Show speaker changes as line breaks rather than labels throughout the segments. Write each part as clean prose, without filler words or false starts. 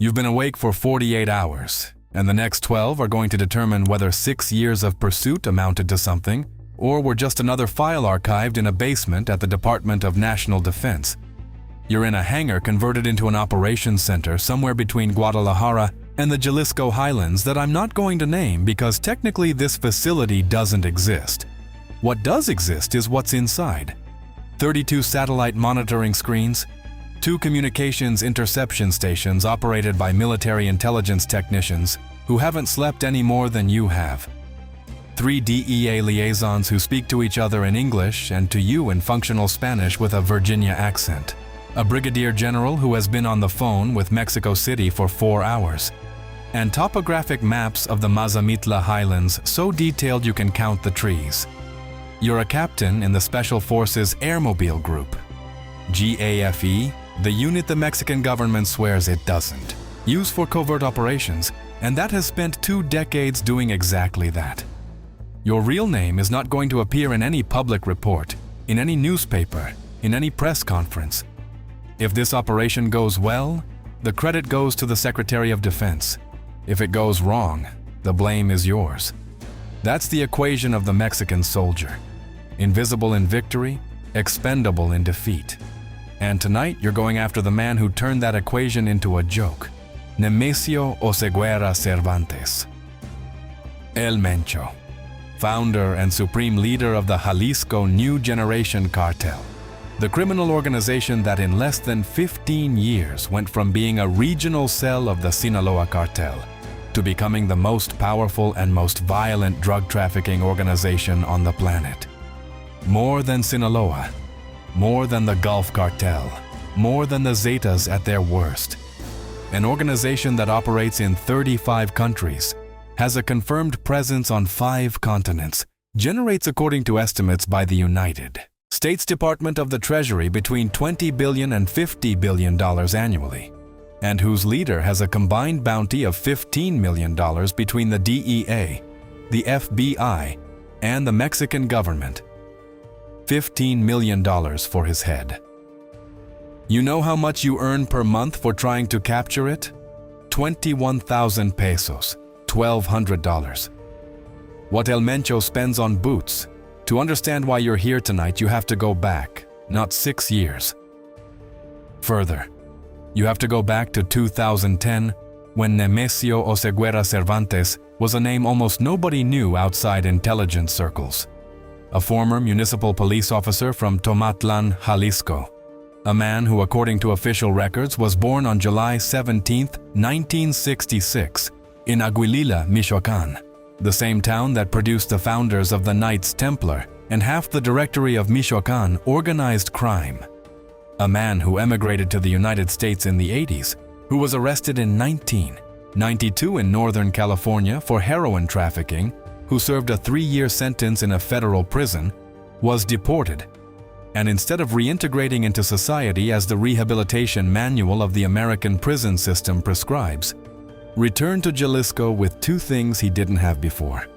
You've been awake for 48 hours, and the next 12 are going to determine whether 6 years of pursuit amounted to something, or were just another file archived in a basement at the Department of National Defense. You're in a hangar converted into an operations center somewhere between Guadalajara and the Jalisco Highlands that I'm not going to name because technically this facility doesn't exist. What does exist is what's inside. 32 satellite monitoring screens, 2 communications interception stations operated by military intelligence technicians who haven't slept any more than you have, 3 DEA liaisons who speak to each other in English and to you in functional Spanish with a Virginia accent, a brigadier general who has been on the phone with Mexico City for 4 hours, and topographic maps of the Mazamitla Highlands so detailed you can count the trees. You're a captain in the Special Forces Airmobile Group, GAFE, the unit the Mexican government swears it doesn't use for covert operations, and that has spent 2 decades doing exactly that. Your real name is not going to appear in any public report, in any newspaper, in any press conference. If this operation goes well, the credit goes to the Secretary of Defense. If it goes wrong, the blame is yours. That's the equation of the Mexican soldier. Invisible in victory, expendable in defeat. And tonight you're going after the man who turned that equation into a joke, Nemesio Oseguera Cervantes. El Mencho, founder and supreme leader of the Jalisco New Generation Cartel, the criminal organization that in less than 15 years went from being a regional cell of the Sinaloa cartel to becoming the most powerful and most violent drug trafficking organization on the planet. More than Sinaloa, more than the Gulf Cartel, more than the Zetas at their worst. An organization that operates in 35 countries, has a confirmed presence on 5 continents, generates, according to estimates by the United States Department of the Treasury, between $20 billion and $50 billion annually, and whose leader has a combined bounty of $15 million between the DEA, the FBI, and the Mexican government. $15 million for his head. You know how much you earn per month for trying to capture it? 21,000 pesos, $1,200. What El Mencho spends on boots. To understand why you're here tonight, you have to go back, not 6 years. Further, you have to go back to 2010, when Nemesio Oseguera Cervantes was a name almost nobody knew outside intelligence circles. A former municipal police officer from Tomatlan, Jalisco. A man who, according to official records, was born on July 17, 1966, in Aguililla, Michoacán, the same town that produced the founders of the Knights Templar and half the directory of Michoacán organized crime. A man who emigrated to the United States in the 80s, who was arrested in 1992 in Northern California for heroin trafficking, who served a 3-year sentence in a federal prison, was deported, and instead of reintegrating into society as the rehabilitation manual of the American prison system prescribes, returned to Jalisco with 2 things he didn't have before: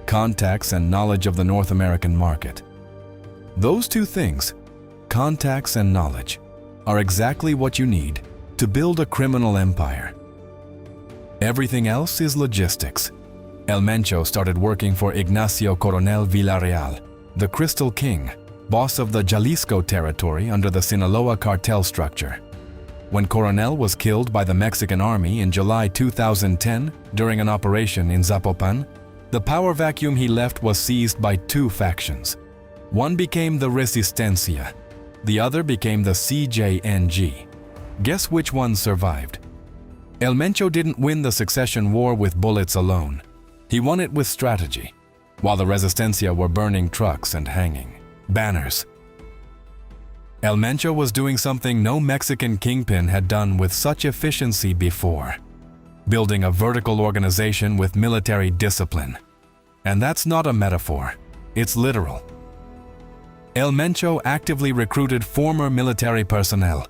contacts and knowledge of the North American market. Those 2 things, contacts and knowledge, are exactly what you need to build a criminal empire. Everything else is logistics. El Mencho started working for Ignacio Coronel Villarreal, the Crystal King, boss of the Jalisco territory under the Sinaloa cartel structure. When Coronel was killed by the Mexican army in July 2010 during an operation in Zapopan, the power vacuum he left was seized by 2 factions. One became the Resistencia, the other became the CJNG. Guess which one survived? El Mencho didn't win the succession war with bullets alone. He won it with strategy, while the Resistencia were burning trucks and hanging banners. El Mencho was doing something no Mexican kingpin had done with such efficiency before, building a vertical organization with military discipline. And that's not a metaphor, it's literal. El Mencho actively recruited former military personnel,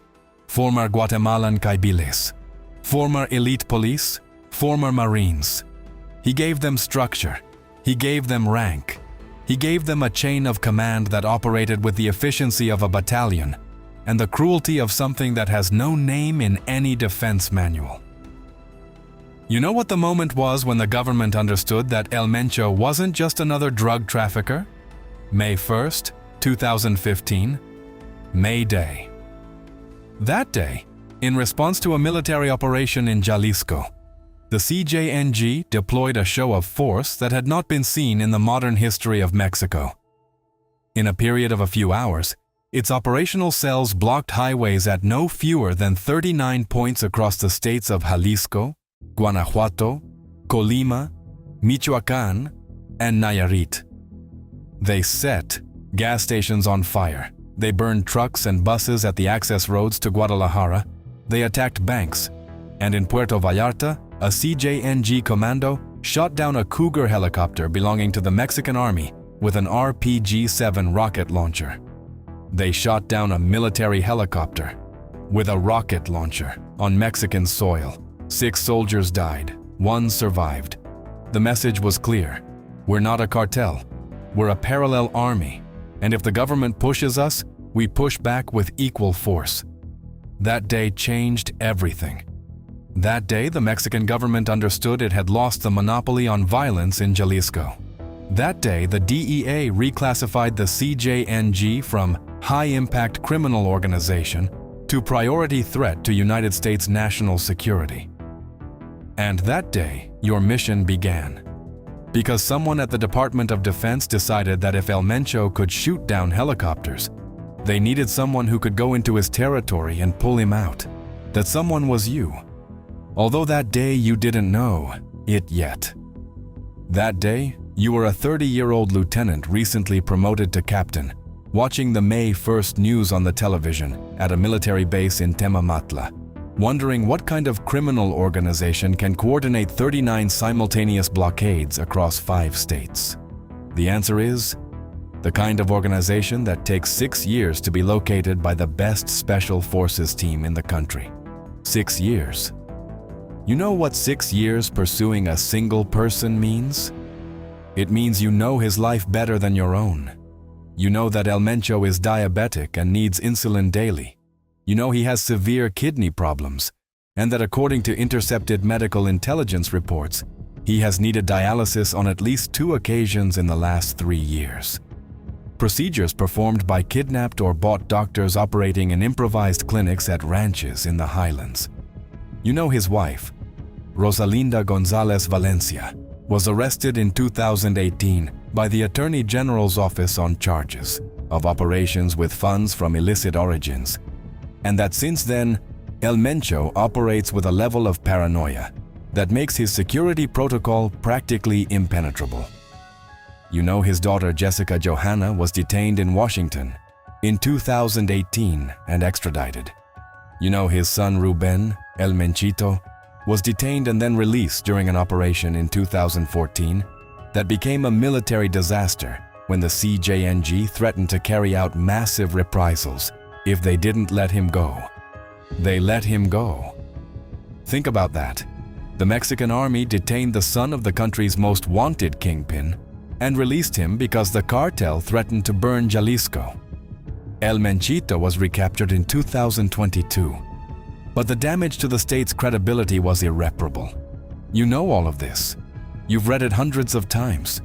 former Guatemalan caibiles, former elite police, former Marines. He gave them structure, he gave them rank, he gave them a chain of command that operated with the efficiency of a battalion and the cruelty of something that has no name in any defense manual. You know what the moment was when the government understood that El Mencho wasn't just another drug trafficker? May 1st, 2015, May Day. That day, in response to a military operation in Jalisco, the CJNG deployed a show of force that had not been seen in the modern history of Mexico. In a period of a few hours, its operational cells blocked highways at no fewer than 39 points across the states of Jalisco, Guanajuato, Colima, Michoacán, and Nayarit. They set gas stations on fire. They burned trucks and buses at the access roads to Guadalajara. They attacked banks. And in Puerto Vallarta, a CJNG commando shot down a Cougar helicopter belonging to the Mexican Army with an RPG-7 rocket launcher. They shot down a military helicopter with a rocket launcher on Mexican soil. 6 soldiers died, 1 survived. The message was clear. We're not a cartel. We're a parallel army. And if the government pushes us, we push back with equal force. That day changed everything. That day, the Mexican government understood it had lost the monopoly on violence in Jalisco. That day, the DEA reclassified the CJNG from high-impact criminal organization to priority threat to United States national security. And that day, your mission began. Because someone at the Department of Defense decided that if El Mencho could shoot down helicopters, they needed someone who could go into his territory and pull him out. That someone was you. Although that day you didn't know it yet. That day, you were a 30-year-old lieutenant recently promoted to captain, watching the May 1st news on the television at a military base in Temamatla, wondering what kind of criminal organization can coordinate 39 simultaneous blockades across 5 states. The answer is, the kind of organization that takes 6 years to be located by the best special forces team in the country. 6 years. You know what 6 years pursuing a single person means? It means you know his life better than your own. You know that El Mencho is diabetic and needs insulin daily. You know he has severe kidney problems, and that according to intercepted medical intelligence reports, he has needed dialysis on at least 2 occasions in the last 3 years. Procedures performed by kidnapped or bought doctors operating in improvised clinics at ranches in the highlands. You know his wife, Rosalinda Gonzalez Valencia, was arrested in 2018 by the Attorney General's office on charges of operations with funds from illicit origins, and that since then, El Mencho operates with a level of paranoia that makes his security protocol practically impenetrable. You know his daughter Jessica Johanna was detained in Washington in 2018 and extradited. You know his son Ruben, El Menchito, was detained and then released during an operation in 2014 that became a military disaster when the CJNG threatened to carry out massive reprisals if they didn't let him go. They let him go. Think about that. The Mexican army detained the son of the country's most wanted kingpin and released him because the cartel threatened to burn Jalisco. El Menchito was recaptured in 2022. But the damage to the state's credibility was irreparable. You know all of this. You've read it hundreds of times.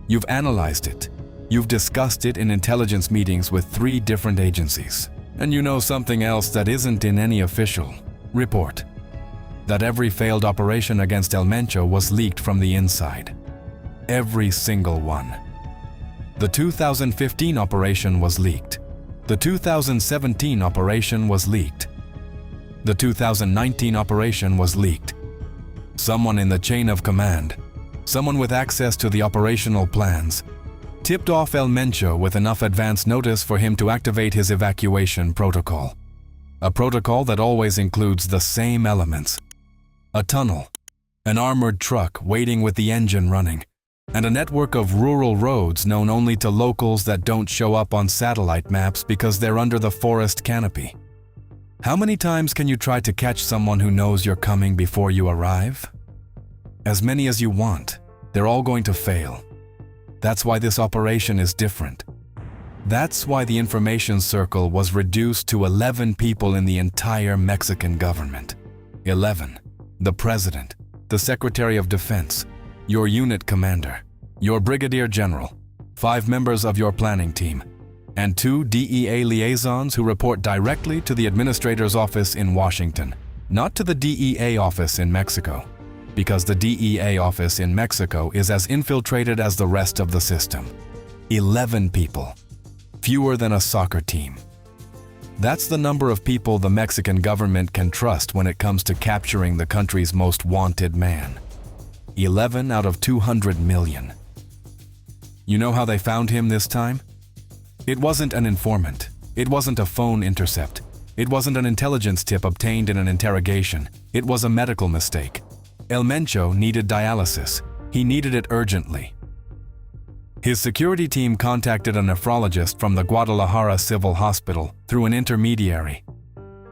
You've analyzed it. You've discussed it in intelligence meetings with 3 different agencies. And you know something else that isn't in any official report. That every failed operation against El Mencho was leaked from the inside. Every single one. The 2015 operation was leaked. The 2017 operation was leaked. The 2019 operation was leaked. Someone in the chain of command, someone with access to the operational plans, tipped off El Mencho with enough advance notice for him to activate his evacuation protocol. A protocol that always includes the same elements. A tunnel, an armored truck waiting with the engine running, and a network of rural roads known only to locals that don't show up on satellite maps because they're under the forest canopy. How many times can you try to catch someone who knows you're coming before you arrive? As many as you want. They're all going to fail. That's why this operation is different. That's why the information circle was reduced to 11 people in the entire Mexican government. 11. The president, the Secretary of Defense, your unit commander, your brigadier general, 5 members of your planning team, and 2 DEA liaisons who report directly to the administrator's office in Washington, not to the DEA office in Mexico, because the DEA office in Mexico is as infiltrated as the rest of the system. 11 people, fewer than a soccer team. That's the number of people the Mexican government can trust when it comes to capturing the country's most wanted man. 11 out of 200 million. You know how they found him this time? It wasn't an informant. It wasn't a phone intercept. It wasn't an intelligence tip obtained in an interrogation. It was a medical mistake. El Mencho needed dialysis. He needed it urgently. His security team contacted a nephrologist from the Guadalajara Civil Hospital through an intermediary.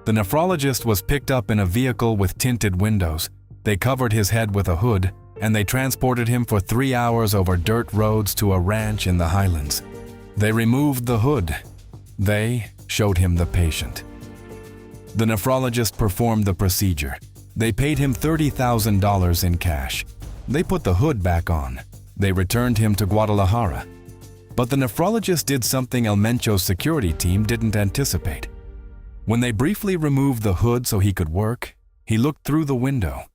The nephrologist was picked up in a vehicle with tinted windows. They covered his head with a hood, and they transported him for 3 hours over dirt roads to a ranch in the highlands. They removed the hood. They showed him the patient. The nephrologist performed the procedure. They paid him $30,000 in cash. They put the hood back on. They returned him to Guadalajara. But the nephrologist did something El Mencho's security team didn't anticipate. When they briefly removed the hood so he could work, he looked through the window,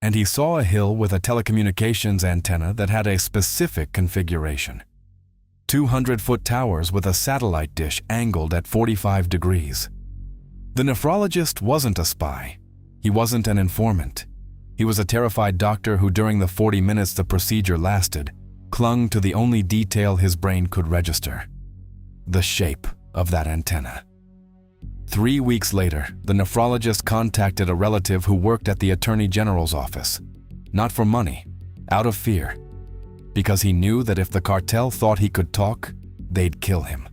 and he saw a hill with a telecommunications antenna that had a specific configuration. 200-foot towers with a satellite dish angled at 45 degrees. The nephrologist wasn't a spy. He wasn't an informant. He was a terrified doctor who, during the 40 minutes the procedure lasted, clung to the only detail his brain could register: the shape of that antenna. 3 weeks later, the nephrologist contacted a relative who worked at the Attorney General's office. Not for money, out of fear, because he knew that if the cartel thought he could talk, they'd kill him.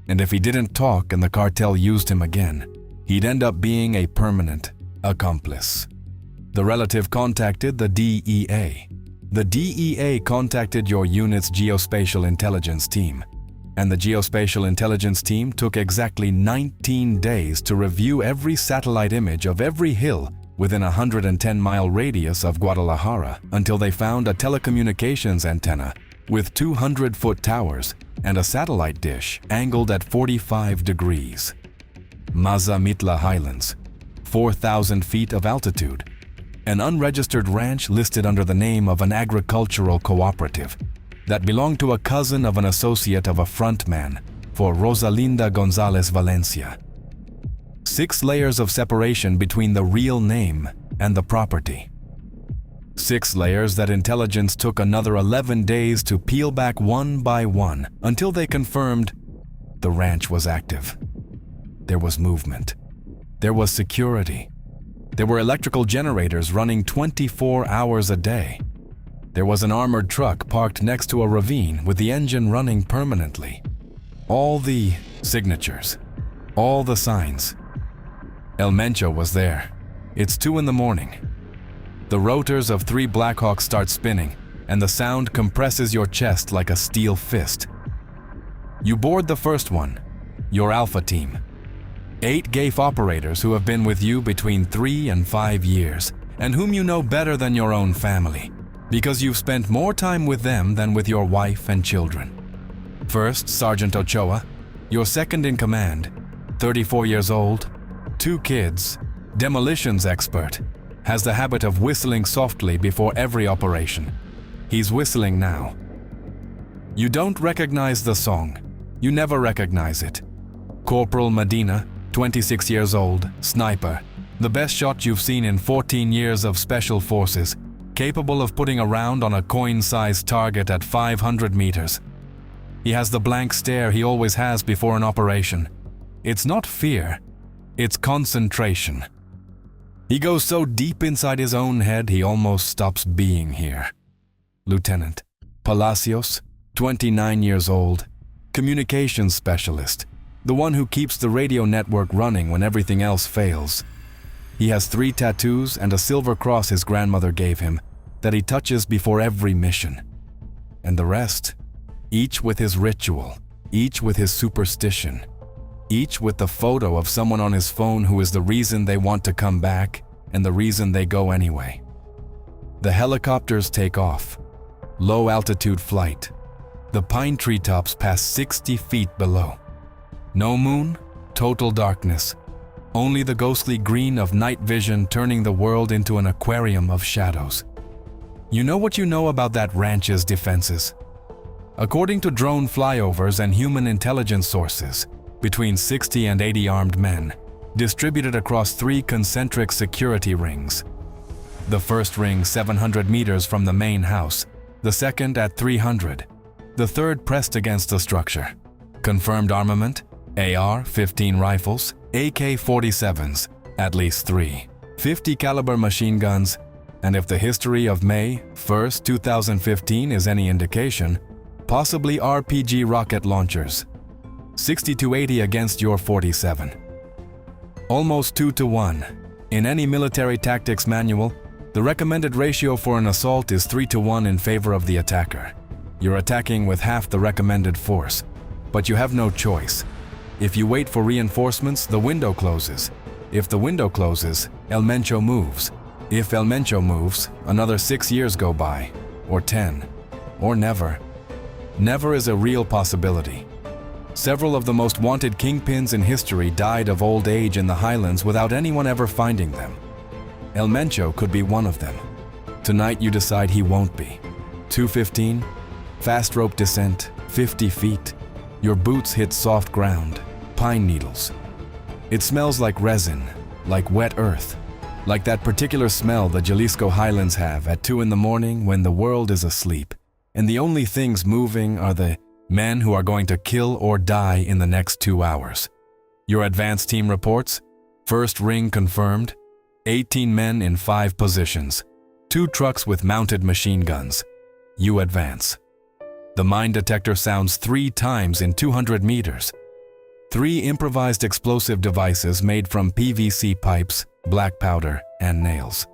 And if he didn't talk and the cartel used him again, he'd end up being a permanent accomplice. The relative contacted the DEA. The DEA contacted your unit's geospatial intelligence team, and the geospatial intelligence team took exactly 19 days to review every satellite image of every hill within a 110-mile radius of Guadalajara until they found a telecommunications antenna with 200-foot towers and a satellite dish angled at 45 degrees. Mazamitla Highlands, 4,000 feet of altitude. An unregistered ranch listed under the name of an agricultural cooperative that belonged to a cousin of an associate of a frontman for Rosalinda Gonzalez Valencia. 6 layers of separation between the real name and the property. 6 layers that intelligence took another 11 days to peel back one by one until they confirmed the ranch was active. There was movement. There was security. There were electrical generators running 24 hours a day. There was an armored truck parked next to a ravine with the engine running permanently. All the signatures, all the signs. El Mencho was there. It's 2 in the morning. The rotors of 3 Blackhawks start spinning, and the sound compresses your chest like a steel fist. You board the first one, your Alpha team. 8 GAFE operators who have been with you between 3 and 5 years, and whom you know better than your own family, because you've spent more time with them than with your wife and children. First, Sergeant Ochoa, your second in command, 34 years old, 2 kids, demolitions expert, has the habit of whistling softly before every operation. He's whistling now. You don't recognize the song. You never recognize it. Corporal Medina, 26 years old, sniper, the best shot you've seen in 14 years of special forces, capable of putting a round on a coin-sized target at 500 meters. He has the blank stare he always has before an operation. It's not fear, it's concentration. He goes so deep inside his own head he almost stops being here. Lieutenant Palacios, 29 years old, communications specialist, the one who keeps the radio network running when everything else fails. He has 3 tattoos and a silver cross his grandmother gave him that he touches before every mission. And the rest, each with his ritual, each with his superstition, each with the photo of someone on his phone who is the reason they want to come back and the reason they go anyway. The helicopters take off. Low altitude flight. The pine treetops pass 60 feet below. No moon, total darkness. Only the ghostly green of night vision turning the world into an aquarium of shadows. You know what you know about that ranch's defenses? According to drone flyovers and human intelligence sources, between 60 and 80 armed men, distributed across 3 concentric security rings. The first ring 700 meters from the main house, the second at 300, the third pressed against the structure. Confirmed armament, AR-15 rifles, AK-47s, at least 3, 50 caliber machine guns, and if the history of May 1st, 2015 is any indication, possibly RPG rocket launchers. 60-80 against your 47. Almost 2-1. In any military tactics manual, the recommended ratio for an assault is 3-1 in favor of the attacker. You're attacking with half the recommended force, but you have no choice. If you wait for reinforcements, the window closes. If the window closes, El Mencho moves. If El Mencho moves, another 6 years go by, or 10, or never. Never is a real possibility. Several of the most wanted kingpins in history died of old age in the highlands without anyone ever finding them. El Mencho could be one of them. Tonight you decide he won't be. 2:15, fast rope descent, 50 feet. Your boots hit soft ground, pine needles. It smells like resin, like wet earth, like that particular smell the Jalisco highlands have at 2 in the morning when the world is asleep, and the only things moving are the men who are going to kill or die in the next 2 hours. Your advance team reports, first ring confirmed, 18 men in 5 positions, 2 trucks with mounted machine guns. You advance. The mine detector sounds 3 times in 200 meters. 3 improvised explosive devices made from PVC pipes, black powder, and nails.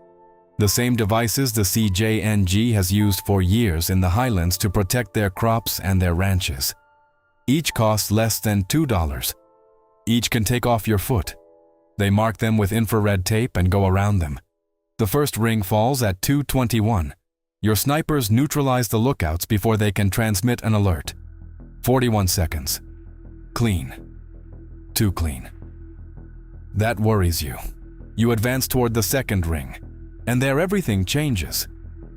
The same devices the CJNG has used for years in the highlands to protect their crops and their ranches. Each costs less than $2. Each can take off your foot. They mark them with infrared tape and go around them. The first ring falls at 2:21. Your snipers neutralize the lookouts before they can transmit an alert. 41 seconds. Clean. Too clean. That worries you. You advance toward the second ring, and there everything changes.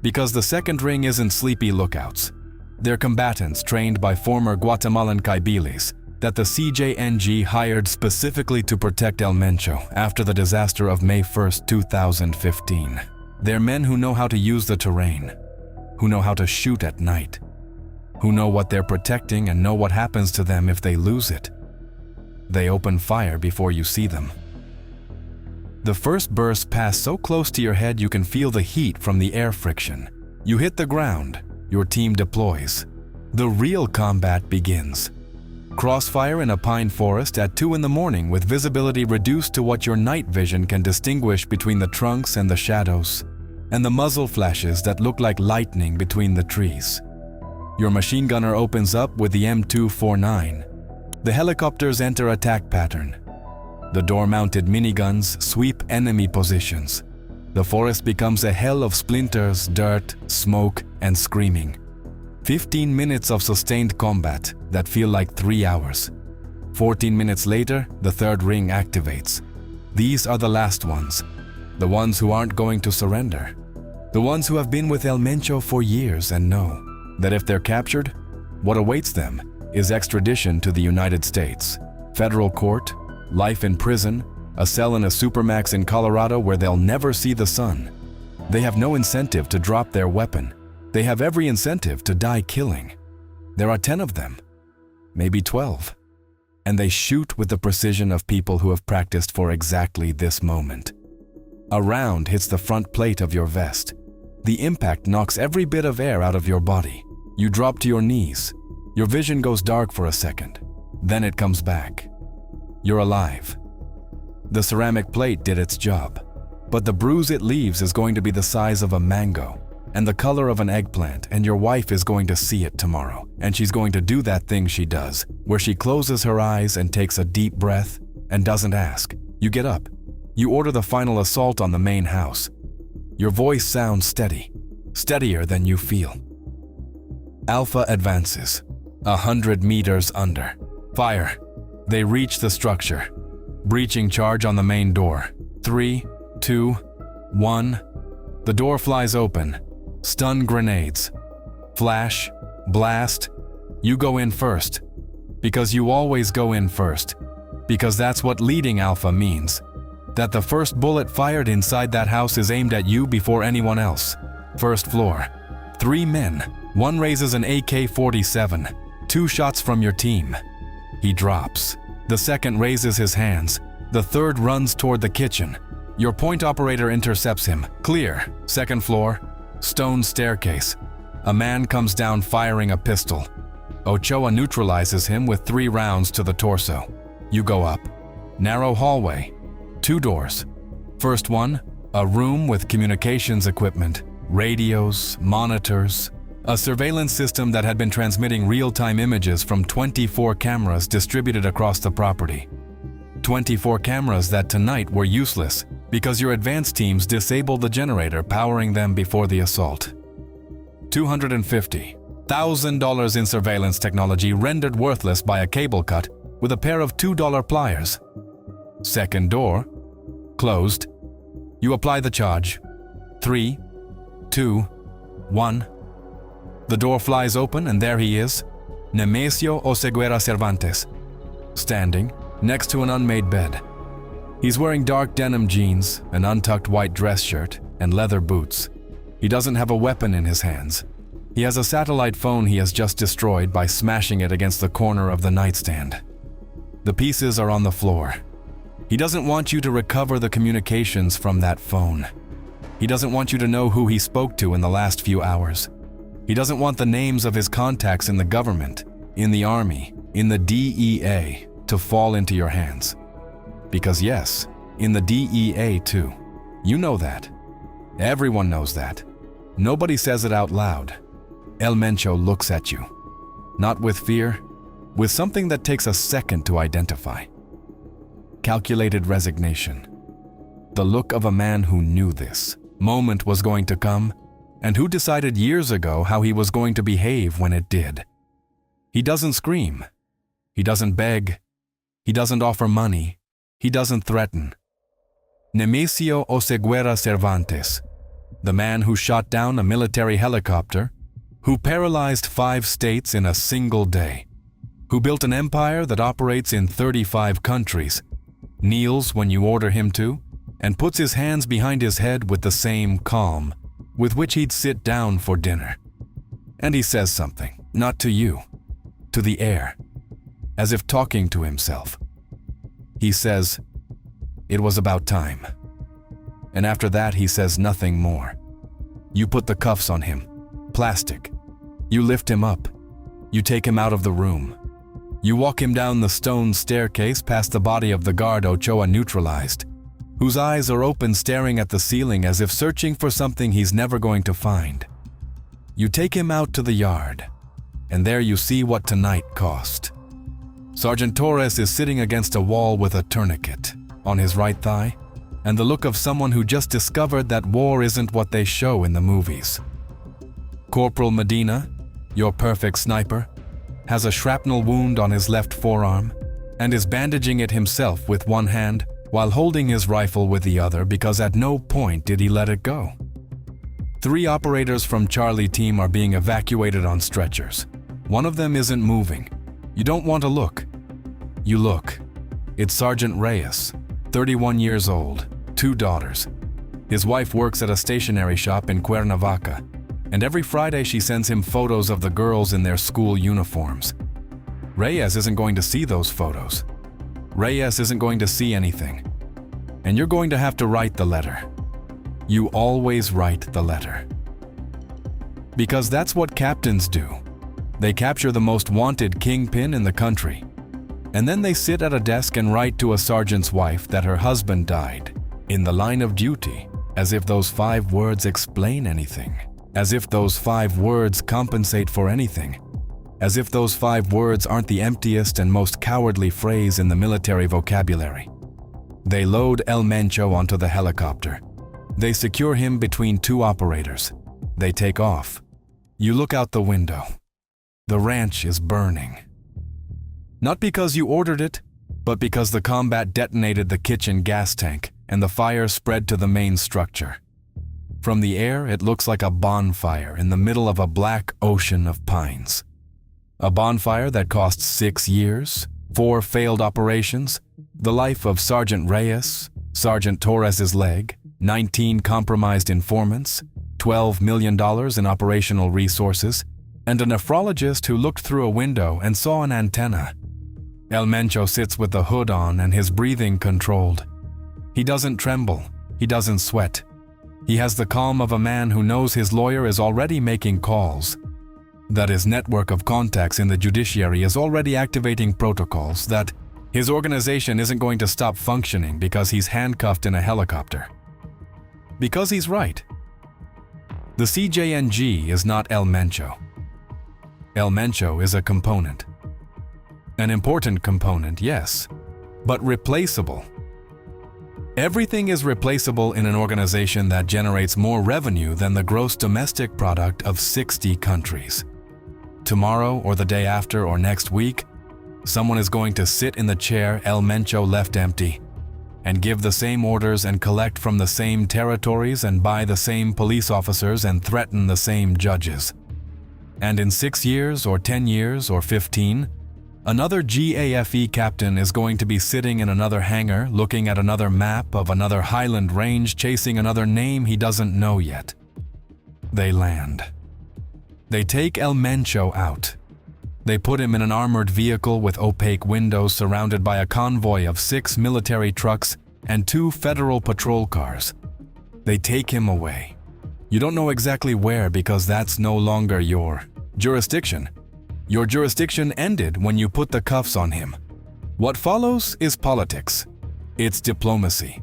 Because the second ring isn't sleepy lookouts. They're combatants trained by former Guatemalan Caibiles that the CJNG hired specifically to protect El Mencho after the disaster of May 1st, 2015. They're men who know how to use the terrain, who know how to shoot at night, who know what they're protecting and know what happens to them if they lose it. They open fire before you see them. The first bursts pass so close to your head you can feel the heat from the air friction. You hit the ground, your team deploys. The real combat begins. Crossfire in a pine forest at 2 in the morning with visibility reduced to what your night vision can distinguish between the trunks and the shadows, and the muzzle flashes that look like lightning between the trees. Your machine gunner opens up with the M249. The helicopters enter attack pattern. The door-mounted miniguns sweep enemy positions. The forest becomes a hell of splinters, dirt, smoke, and screaming. 15 minutes of sustained combat that feel like 3 hours. 14 minutes later, the third ring activates. These are the last ones. The ones who aren't going to surrender. The ones who have been with El Mencho for years and know that if they're captured, what awaits them is extradition to the United States, federal court, life in prison, a cell in a supermax in Colorado where they'll never see the sun. They have no incentive to drop their weapon. They have every incentive to die killing. There are 10 of them, maybe 12, and they shoot with the precision of people who have practiced for exactly this moment. A round hits the front plate of your vest. The impact knocks every bit of air out of your body. You drop to your knees. Your vision goes dark for a second. Then it comes back. You're alive. The ceramic plate did its job, but the bruise it leaves is going to be the size of a mango and the color of an eggplant, and your wife is going to see it tomorrow, and she's going to do that thing she does, where she closes her eyes and takes a deep breath and doesn't ask. You get up. You order the final assault on the main house. Your voice sounds steady. steadier than you feel. Alpha advances, 100 meters under. Fire. They reach the structure. Breaching charge on the main door. 3, 2, 1. The door flies open. Stun grenades. Flash. Blast. You go in first. Because you always go in first. Because that's what leading Alpha means. That the first bullet fired inside that house is aimed at you before anyone else. First floor. 3 men. One raises an AK-47. 2 shots from your team. He drops. The second raises his hands. The third runs toward the kitchen. Your point operator intercepts him. Clear. Second floor. Stone staircase. A man comes down firing a pistol. Ochoa neutralizes him with 3 rounds to the torso. You go up. Narrow hallway. 2 doors. First one, a room with communications equipment, radios, monitors, a surveillance system that had been transmitting real-time images from 24 cameras distributed across the property. 24 cameras that tonight were useless because your advanced teams disabled the generator powering them before the assault. $250,000 in surveillance technology rendered worthless by a cable cut with a pair of $2 pliers. Second door, closed. You apply the charge. 3, 2, 1. The door flies open and there he is, Nemesio Oseguera Cervantes, standing next to an unmade bed. He's wearing dark denim jeans, an untucked white dress shirt, and leather boots. He doesn't have a weapon in his hands. He has a satellite phone he has just destroyed by smashing it against the corner of the nightstand. The pieces are on the floor. He doesn't want you to recover the communications from that phone. He doesn't want you to know who he spoke to in the last few hours. He doesn't want the names of his contacts in the government, in the army, in the DEA to fall into your hands. Because yes, in the DEA too. You know that. Everyone knows that. Nobody says it out loud. El Mencho looks at you. Not with fear, with something that takes a second to identify. Calculated resignation. The look of a man who knew this moment was going to come, and who decided years ago how he was going to behave when it did. He doesn't scream. He doesn't beg. He doesn't offer money. He doesn't threaten. Nemesio Oseguera Cervantes, the man who shot down a military helicopter, who paralyzed 5 states in a single day, who built an empire that operates in 35 countries, kneels when you order him to, and puts his hands behind his head with the same calm with which he'd sit down for dinner. And he says something, not to you, to the air, as if talking to himself. He says, "It was about time." And after that he says nothing more. You put the cuffs on him, plastic. You lift him up. You take him out of the room. You walk him down the stone staircase past the body of the guard Ochoa neutralized, whose eyes are open staring at the ceiling as if searching for something he's never going to find. You take him out to the yard, and there you see what tonight cost. Sergeant Torres is sitting against a wall with a tourniquet on his right thigh, and the look of someone who just discovered that war isn't what they show in the movies. Corporal Medina, your perfect sniper, has a shrapnel wound on his left forearm and is bandaging it himself with one hand while holding his rifle with the other because at no point did he let it go. 3 operators from Charlie team are being evacuated on stretchers. One of them isn't moving. You don't want to look. You look. It's Sergeant Reyes, 31 years old, 2 daughters. His wife works at a stationery shop in Cuernavaca, and every Friday she sends him photos of the girls in their school uniforms. Reyes isn't going to see those photos. Reyes isn't going to see anything. And you're going to have to write the letter. You always write the letter. Because that's what captains do. They capture the most wanted kingpin in the country. And then they sit at a desk and write to a sergeant's wife that her husband died in the line of duty, as if those 5 words explain anything. As if those 5 words compensate for anything. As if those 5 words aren't the emptiest and most cowardly phrase in the military vocabulary. They load El Mencho onto the helicopter. They secure him between 2 operators. They take off. You look out the window. The ranch is burning. Not because you ordered it, but because the combat detonated the kitchen gas tank and the fire spread to the main structure. From the air, it looks like a bonfire in the middle of a black ocean of pines. A bonfire that cost 6 years, 4 failed operations, the life of Sergeant Reyes, Sergeant Torres's leg, 19 compromised informants, $12 million in operational resources, and a nephrologist who looked through a window and saw an antenna. El Mencho sits with the hood on and his breathing controlled. He doesn't tremble. He doesn't sweat. He has the calm of a man who knows his lawyer is already making calls, that his network of contacts in the judiciary is already activating protocols, that his organization isn't going to stop functioning because he's handcuffed in a helicopter. Because he's right. The CJNG is not El Mencho. El Mencho is a component. An important component, yes, but replaceable. Everything is replaceable in an organization that generates more revenue than the gross domestic product of 60 countries. Tomorrow or the day after or next week, someone is going to sit in the chair El Mencho left empty and give the same orders and collect from the same territories and buy the same police officers and threaten the same judges. And in 6 years or 10 years or 15, another GAFE captain is going to be sitting in another hangar looking at another map of another highland range chasing another name he doesn't know yet. They land. They take El Mencho out. They put him in an armored vehicle with opaque windows surrounded by a convoy of 6 military trucks and 2 federal patrol cars. They take him away. You don't know exactly where because that's no longer your jurisdiction. Your jurisdiction ended when you put the cuffs on him. What follows is politics. It's diplomacy.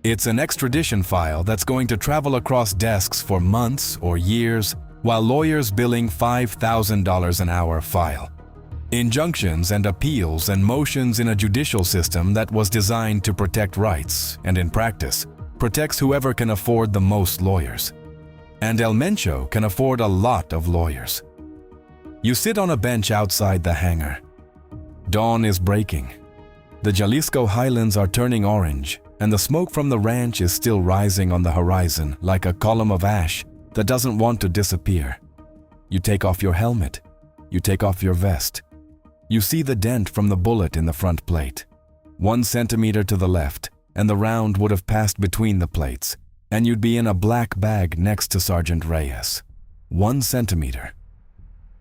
It's an extradition file that's going to travel across desks for months or years while lawyers billing $5,000 an hour file. Injunctions and appeals and motions in a judicial system that was designed to protect rights and in practice protects whoever can afford the most lawyers. And El Mencho can afford a lot of lawyers. You sit on a bench outside the hangar. Dawn is breaking. The Jalisco highlands are turning orange, and the smoke from the ranch is still rising on the horizon like a column of ash that doesn't want to disappear. You take off your helmet. You take off your vest. You see the dent from the bullet in the front plate. 1 centimeter to the left, and the round would have passed between the plates, and you'd be in a black bag next to Sergeant Reyes. 1 centimeter.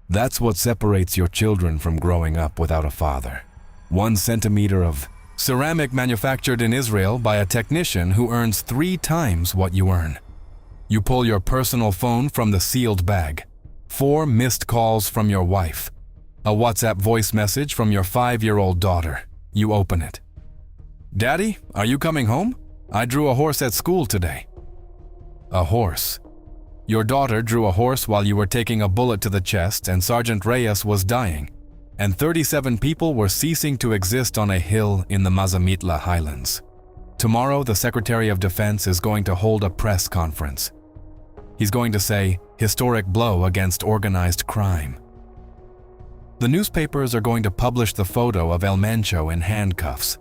That's what separates your children from growing up without a father. 1 centimeter of ceramic manufactured in Israel by a technician who earns 3 times what you earn. You pull your personal phone from the sealed bag. 4 missed calls from your wife. A WhatsApp voice message from your 5-year-old daughter. You open it. "Daddy, are you coming home? I drew a horse at school today." A horse. Your daughter drew a horse while you were taking a bullet to the chest and Sergeant Reyes was dying, and 37 people were ceasing to exist on a hill in the Mazamitla Highlands. Tomorrow, the Secretary of Defense is going to hold a press conference. He's going to say, "Historic blow against organized crime." The newspapers are going to publish the photo of El Mencho in handcuffs.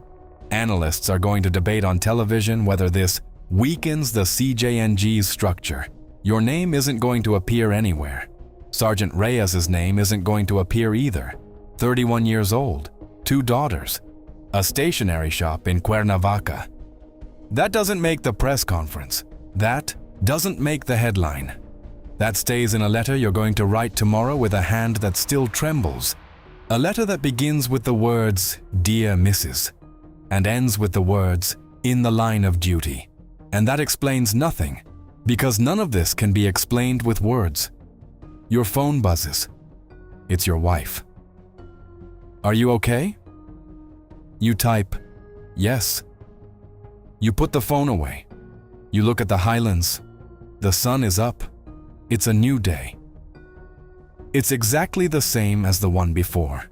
Analysts are going to debate on television whether this weakens the CJNG's structure. Your name isn't going to appear anywhere. Sergeant Reyes's name isn't going to appear either. 31 years old, 2 daughters, a stationery shop in Cuernavaca. That doesn't make the press conference. That doesn't make the headline. That stays in a letter you're going to write tomorrow with a hand that still trembles. A letter that begins with the words, "Dear Mrs." and ends with the words, "In the line of duty." And that explains nothing, because none of this can be explained with words. Your phone buzzes. It's your wife. "Are you okay?" You type, "Yes." You put the phone away. You look at the highlands. The sun is up. It's a new day. It's exactly the same as the one before.